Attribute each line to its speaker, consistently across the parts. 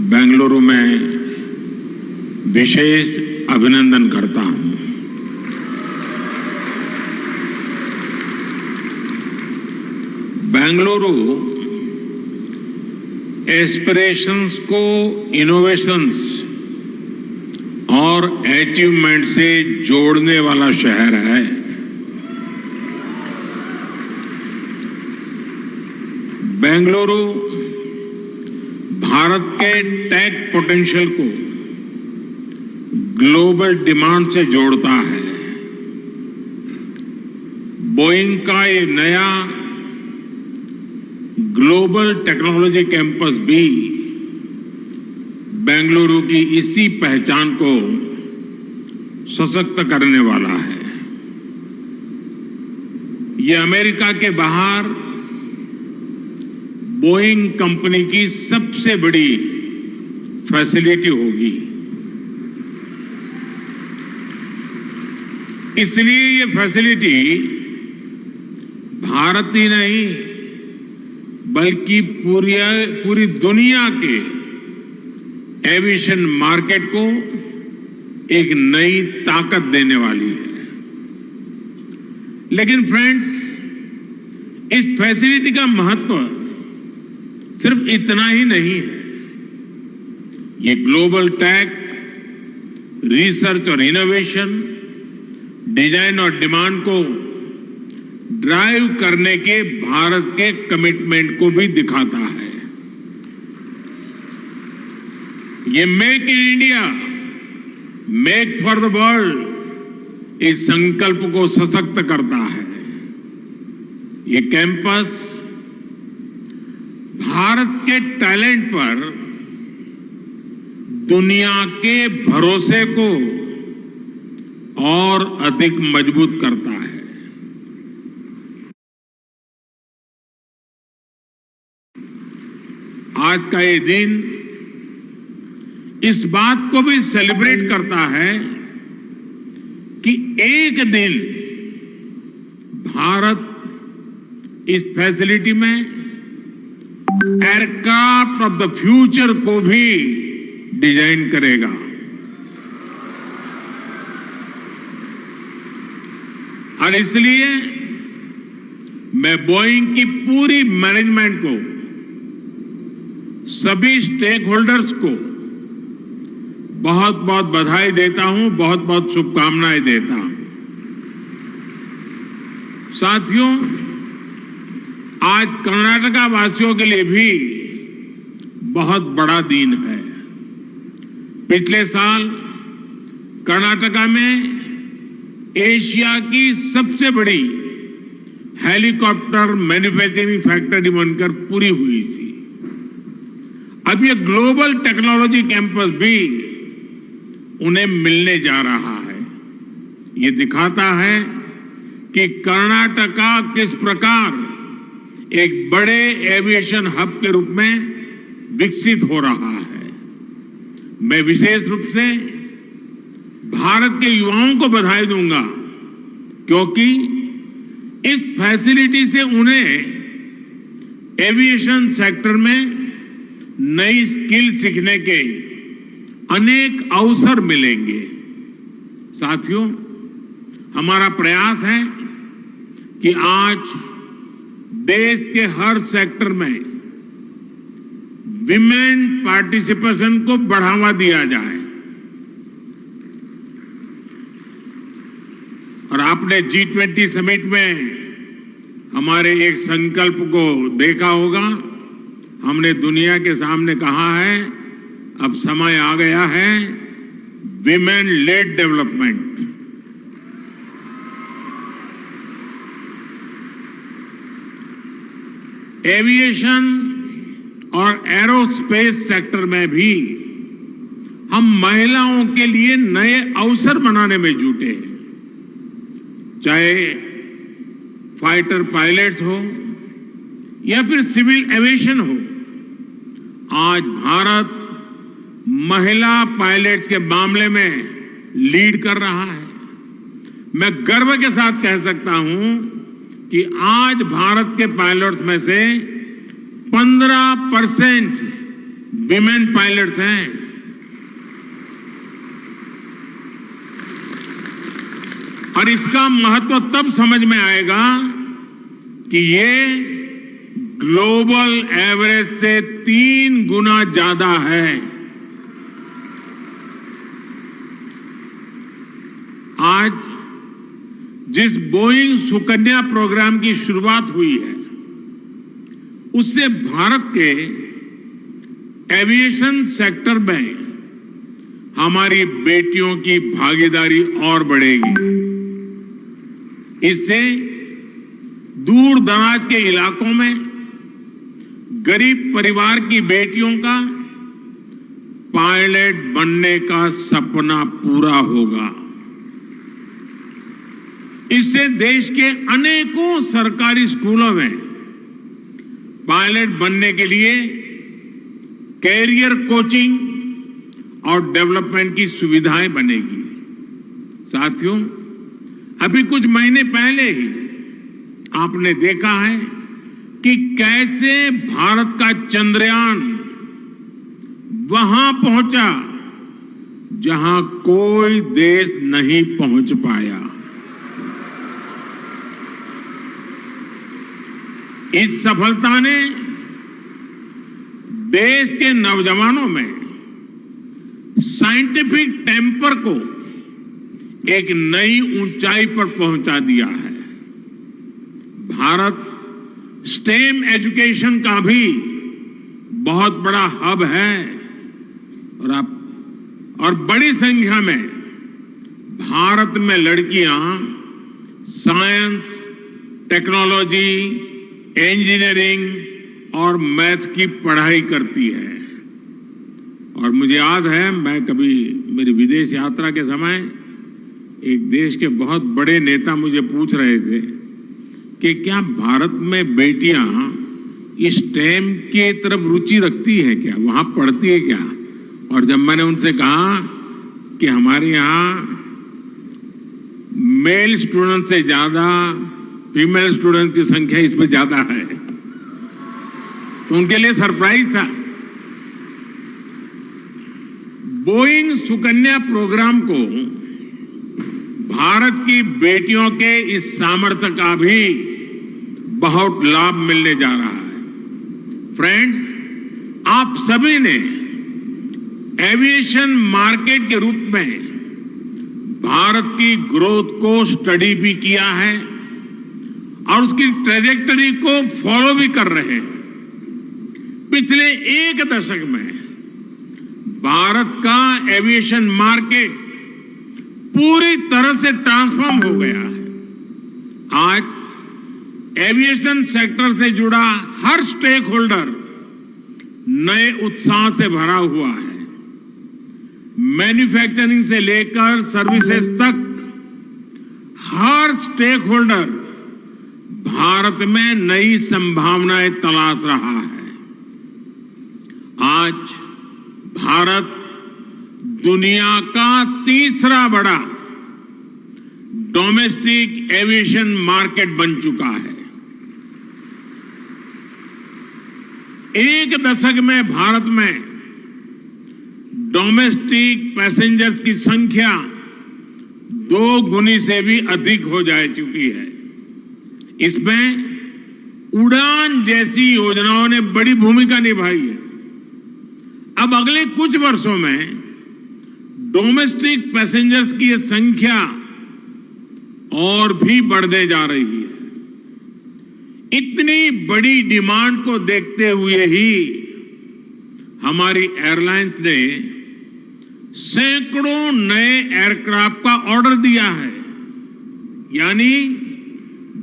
Speaker 1: बेंगलुरु में विशेष अभिनंदन करता हूं। बेंगलुरु एस्पिरेशंस को इनोवेशंस और अचीवमेंट से जोड़ने वाला शहर है। बेंगलुरु भारत के टेक पोटेंशियल को ग्लोबल डिमांड से जोड़ता है। बोइंग का ये नया ग्लोबल टेक्नोलॉजी कैंपस भी बेंगलुरु की इसी पहचान को सशक्त करने वाला है। ये अमेरिका के बाहर बोइंग कंपनी की सबसे बड़ी फैसिलिटी होगी। इसलिए ये फैसिलिटी भारत ही नहीं बल्कि पूरी दुनिया के एविएशन मार्केट को एक नई ताकत देने वाली है। लेकिन फ्रेंड्स, इस फैसिलिटी का महत्व सिर्फ इतना ही नहीं है। ये ग्लोबल टेक, रिसर्च और इनोवेशन, डिजाइन और डिमांड को ड्राइव करने के भारत के कमिटमेंट को भी दिखाता है। ये make in India, make for the world इस संकल्प को सशक्त करता है। ये कैंपस भारत के टैलेंट पर दुनिया के भरोसे को और अधिक मजबूत करता है। आज का ये दिन इस बात को भी सेलिब्रेट करता है कि एक दिन भारत इस फैसिलिटी में एयरक्राफ्ट ऑफ द फ्यूचर को भी डिजाइन करेगा। और इसलिए मैं बोइंग की पूरी मैनेजमेंट को, सभी स्टेक होल्डर्स को बहुत बहुत बधाई देता हूं, बहुत बहुत शुभकामनाएं देता हूं। साथियों, आज कर्नाटका वासियों के लिए भी बहुत बड़ा दिन है। पिछले साल कर्नाटका में एशिया की सबसे बड़ी हेलीकॉप्टर मैन्युफैक्चरिंग फैक्ट्री बनकर पूरी हुई थी। अब ये ग्लोबल टेक्नोलॉजी कैंपस भी उन्हें मिलने जा रहा है। ये दिखाता है कि कर्नाटका किस प्रकार एक बड़े एविएशन हब के रूप में विकसित हो रहा है। मैं विशेष रूप से भारत के युवाओं को बधाई दूंगा, क्योंकि इस फैसिलिटी से उन्हें एविएशन सेक्टर में नई स्किल सीखने के अनेक अवसर मिलेंगे। साथियों, हमारा प्रयास है कि आज देश के हर सेक्टर में विमेन पार्टिसिपेशन को बढ़ावा दिया जाए। और आपने G20 समिट में हमारे एक संकल्प को देखा होगा। हमने दुनिया के सामने कहा है, अब समय आ गया है विमेन लेड डेवलपमेंट। एविएशन और एरोस्पेस सेक्टर में भी हम महिलाओं के लिए नए अवसर बनाने में जुटे हैं। चाहे फाइटर पायलट्स हो या फिर सिविल एविएशन हो, आज भारत महिला पायलट्स के मामले में लीड कर रहा है। मैं गर्व के साथ कह सकता हूं कि आज भारत के पायलट्स में से 15% विमेन पायलट्स हैं। और इसका महत्व तब समझ में आएगा कि ये ग्लोबल एवरेज से 3 गुना ज्यादा है। आज जिस बोइंग सुकन्या प्रोग्राम की शुरुआत हुई है, उससे भारत के एविएशन सेक्टर में हमारी बेटियों की भागीदारी और बढ़ेगी। इससे दूर दराज के इलाकों में गरीब परिवार की बेटियों का पायलट बनने का सपना पूरा होगा। इससे देश के अनेकों सरकारी स्कूलों में पायलट बनने के लिए कैरियर कोचिंग और डेवलपमेंट की सुविधाएं बनेगी। साथियों, अभी कुछ महीने पहले ही आपने देखा है कि कैसे भारत का चंद्रयान वहां पहुंचा जहां कोई देश नहीं पहुंच पाया। इस सफलता ने देश के नौजवानों में साइंटिफिक टेम्पर को एक नई ऊंचाई पर पहुंचा दिया है। भारत स्टेम एजुकेशन का भी बहुत बड़ा हब है और बड़ी संख्या में भारत में लड़कियां साइंस, टेक्नोलॉजी, इंजीनियरिंग और मैथ्स की पढ़ाई करती है। और मुझे याद है, मैं कभी मेरी विदेश यात्रा के समय एक देश के बहुत बड़े नेता मुझे पूछ रहे थे कि क्या भारत में बेटियां स्टेम की तरफ रुचि रखती है, क्या वहां पढ़ती है क्या? और जब मैंने उनसे कहा कि हमारे यहां मेल स्टूडेंट से ज्यादा फीमेल स्टूडेंट की संख्या इसमें ज्यादा है, तो उनके लिए सरप्राइज था। बोइंग सुकन्या प्रोग्राम को भारत की बेटियों के इस सामर्थ्य का भी बहुत लाभ मिलने जा रहा है। फ्रेंड्स, आप सभी ने एविएशन मार्केट के रूप में भारत की ग्रोथ को स्टडी भी किया है और उसकी ट्रेजेक्टरी को फॉलो भी कर रहे हैं। पिछले 1 दशक में भारत का एविएशन मार्केट पूरी तरह से ट्रांसफॉर्म हो गया है। आज एविएशन सेक्टर से जुड़ा हर स्टेक होल्डर नए उत्साह से भरा हुआ है। मैन्युफैक्चरिंग से लेकर सर्विसेज तक हर स्टेक होल्डर भारत में नई संभावनाएं तलाश रहा है। आज भारत दुनिया का तीसरा बड़ा डोमेस्टिक एविएशन मार्केट बन चुका है। 1 दशक में भारत में डोमेस्टिक पैसेंजर्स की संख्या 2 गुनी से भी अधिक हो जा चुकी है। इसमें उड़ान जैसी योजनाओं ने बड़ी भूमिका निभाई है। अब अगले कुछ वर्षों में डोमेस्टिक पैसेंजर्स की यह संख्या और भी बढ़ने जा रही है। इतनी बड़ी डिमांड को देखते हुए ही हमारी एयरलाइंस ने सैकड़ों नए एयरक्राफ्ट का ऑर्डर दिया है। यानी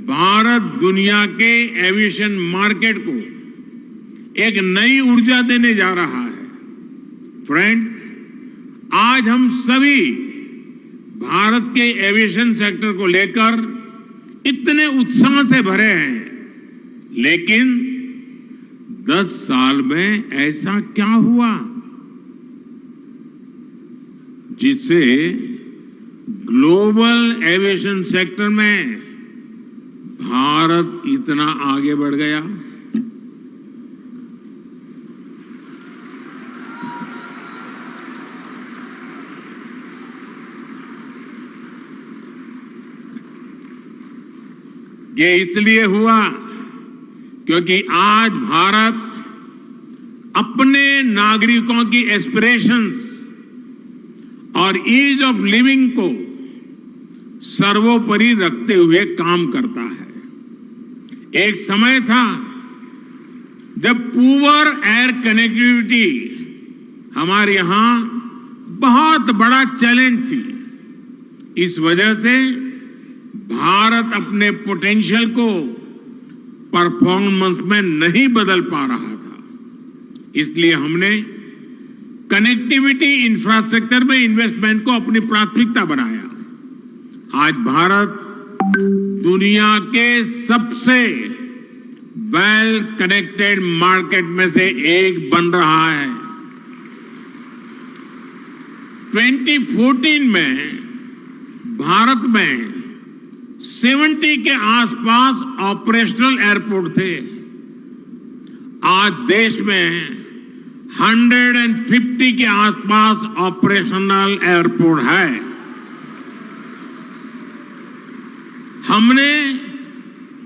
Speaker 1: भारत दुनिया के एविएशन मार्केट को एक नई ऊर्जा देने जा रहा है। फ्रेंड्स, आज हम सभी भारत के एविएशन सेक्टर को लेकर इतने उत्साह से भरे हैं, लेकिन 10 साल में ऐसा क्या हुआ जिससे ग्लोबल एविएशन सेक्टर में भारत इतना आगे बढ़ गया? ये इसलिए हुआ क्योंकि आज भारत अपने नागरिकों की एस्पिरेशंस और ईज ऑफ लिविंग को सर्वोपरि रखते हुए काम करता है। एक समय था जब पुअर एयर कनेक्टिविटी हमारे यहां बहुत बड़ा चैलेंज थी। इस वजह से भारत अपने पोटेंशियल को परफॉर्मेंस में नहीं बदल पा रहा था। इसलिए हमने कनेक्टिविटी इंफ्रास्ट्रक्चर में इन्वेस्टमेंट को अपनी प्राथमिकता बनाया। आज भारत दुनिया के सबसे वेल कनेक्टेड मार्केट में से एक बन रहा है। 2014 में भारत में 70 के आसपास ऑपरेशनल एयरपोर्ट थे। आज देश में 150 के आसपास ऑपरेशनल एयरपोर्ट है। हमने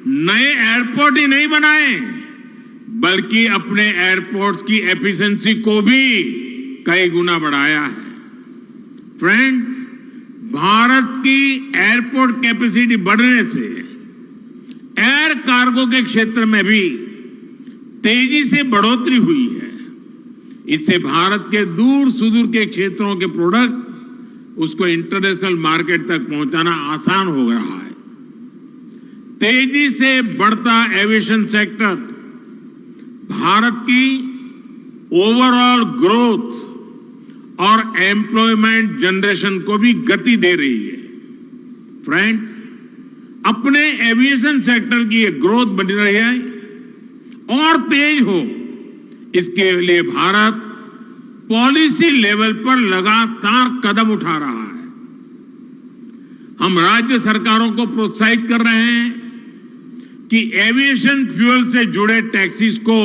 Speaker 1: नए एयरपोर्ट ही नहीं बनाए, बल्कि अपने एयरपोर्ट्स की एफिशिएंसी को भी कई गुना बढ़ाया है। फ्रेंड्स, भारत की एयरपोर्ट कैपेसिटी बढ़ने से एयर कार्गो के क्षेत्र में भी तेजी से बढ़ोतरी हुई है। इससे भारत के दूर सुदूर के क्षेत्रों के प्रोडक्ट उसको इंटरनेशनल मार्केट तक पहुंचाना आसान हो रहा है। तेजी से बढ़ता एविएशन सेक्टर भारत की ओवरऑल ग्रोथ और एम्प्लॉयमेंट जनरेशन को भी गति दे रही है। फ्रेंड्स, अपने एविएशन सेक्टर की ये ग्रोथ बनी रही है और तेज हो, इसके लिए भारत पॉलिसी लेवल पर लगातार कदम उठा रहा है। हम राज्य सरकारों को प्रोत्साहित कर रहे हैं कि एविएशन फ्यूल से जुड़े टैक्सेस को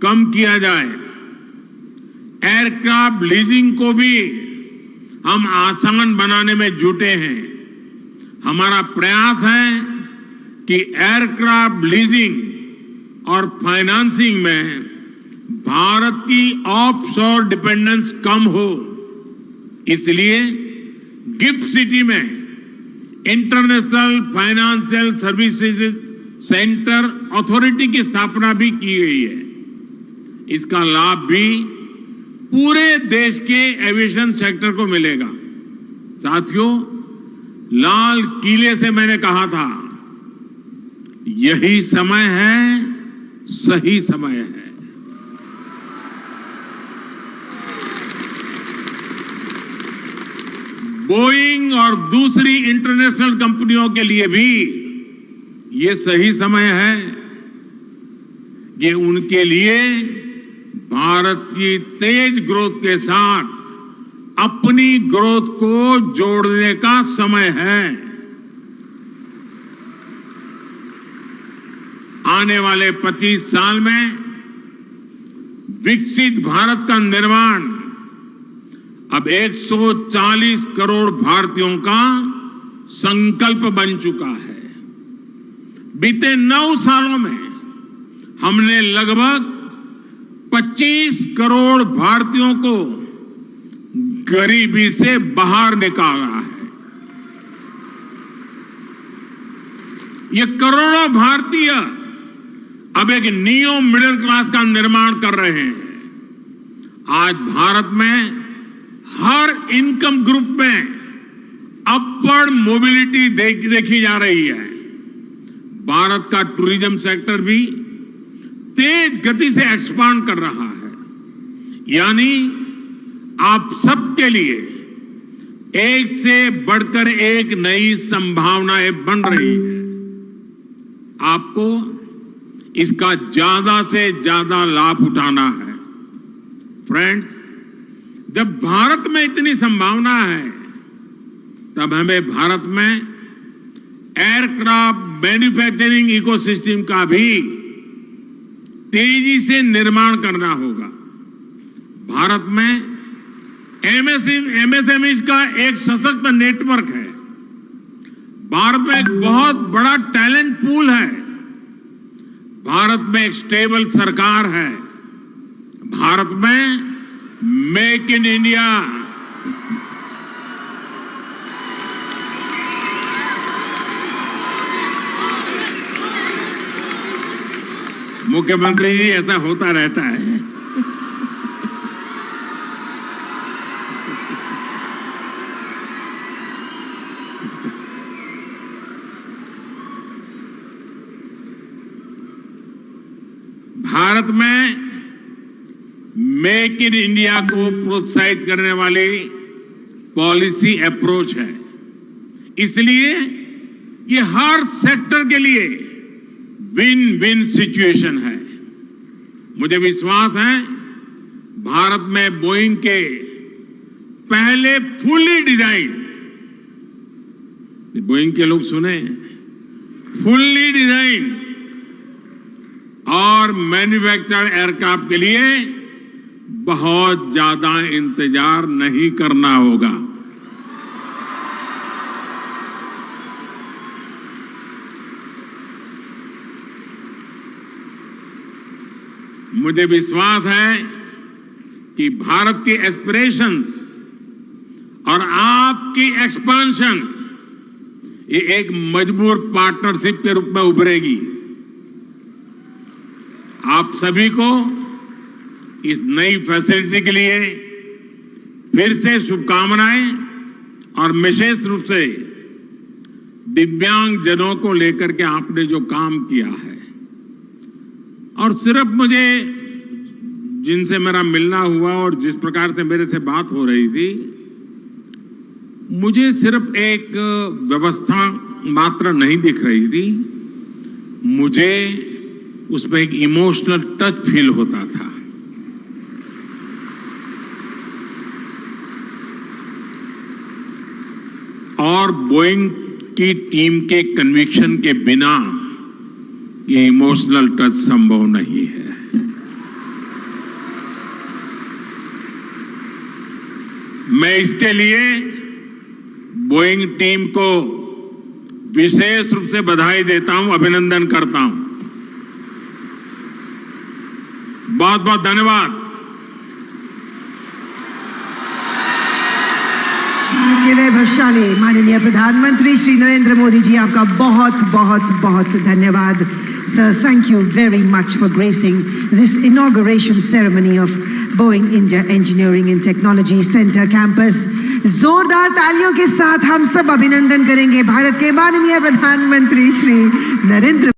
Speaker 1: कम किया जाए। एयरक्राफ्ट लीजिंग को भी हम आसान बनाने में जुटे हैं। हमारा प्रयास है कि एयरक्राफ्ट लीजिंग और फाइनेंसिंग में भारत की ऑफशोर डिपेंडेंस कम हो। इसलिए गिफ्ट सिटी में international financial services centre authority की स्थापना भी की गई है। इसका लाभ भी पूरे देश के एविएशन सेक्टर को मिलेगा। साथियों, लाल किले से मैंने कहा था, यही समय है, सही समय है। बोइंग और दूसरी इंटरनेशनल कंपनियों के लिए भी ये सही समय है। ये उनके लिए भारत की तेज ग्रोथ के साथ अपनी ग्रोथ को जोड़ने का समय है। आने वाले 25 साल में विकसित भारत का निर्माण अब 140 करोड़ भारतीयों का संकल्प बन चुका है। बीते 9 सालों में हमने लगभग 25 करोड़ भारतीयों को गरीबी से बाहर निकाला है। ये करोड़ों भारतीय अब एक नियो मिडिल क्लास का निर्माण कर रहे हैं। आज भारत में हर इनकम ग्रुप में अपवर्ड मोबिलिटी देखी जा रही है। भारत का टूरिज्म सेक्टर भी तेज गति से एक्सपांड कर रहा है। यानी आप सबके लिए एक से बढ़कर एक नई संभावनाएं बन रही है। आपको इसका ज्यादा से ज्यादा लाभ उठाना है। फ्रेंड्स, जब भारत में इतनी संभावना है, तब हमें भारत में एयरक्राफ्ट मैन्युफैक्चरिंग इकोसिस्टम का भी तेजी से निर्माण करना होगा। भारत में एमएसएमई का एक सशक्त नेटवर्क है। भारत में एक बहुत बड़ा टैलेंट पूल है। भारत में एक स्टेबल सरकार है। भारत में मेक इन इंडिया मुख्यमंत्री जी, ऐसा होता रहता है। भारत में मेक इन इंडिया को प्रोत्साहित करने वाली पॉलिसी अप्रोच है। इसलिए ये हर सेक्टर के लिए विन विन सिचुएशन है। मुझे विश्वास है भारत में बोइंग के पहले फुल्ली डिजाइन, बोइंग के लोग सुने, फुल्ली डिजाइन और मैन्युफैक्चर्ड एयरक्राफ्ट के लिए बहुत ज्यादा इंतजार नहीं करना होगा। मुझे विश्वास है कि भारत की एस्पिरेशंस और आपकी एक्सपेंशन ये एक मजबूत पार्टनरशिप के रूप में उभरेगी। आप सभी को इस नई फैसिलिटी के लिए फिर से शुभकामनाएं और विशेष रूप से दिव्यांग जनों को लेकर के आपने जो काम किया है, और सिर्फ मुझे जिनसे मेरा मिलना हुआ और जिस प्रकार से मेरे से बात हो रही थी, मुझे सिर्फ एक व्यवस्था मात्र नहीं दिख रही थी, मुझे उसमें एक इमोशनल टच फील होता था। और बोइंग की टीम के कन्विक्शन के बिना ये इमोशनल टच संभव नहीं है। मैं इसके लिए बोइंग टीम को विशेष रूप से बधाई देता हूं, अभिनंदन करता हूं। बहुत बहुत धन्यवाद।
Speaker 2: वैभवशाली माननीय प्रधानमंत्री श्री नरेंद्र मोदी जी, आपका बहुत बहुत बहुत धन्यवाद। Sir, thank you very much for gracing this inauguration ceremony of Boeing India Engineering and Technology Center campus. जोरदार तालियों के साथ हम सब अभिनंदन करेंगे भारत के माननीय प्रधानमंत्री श्री नरेंद्र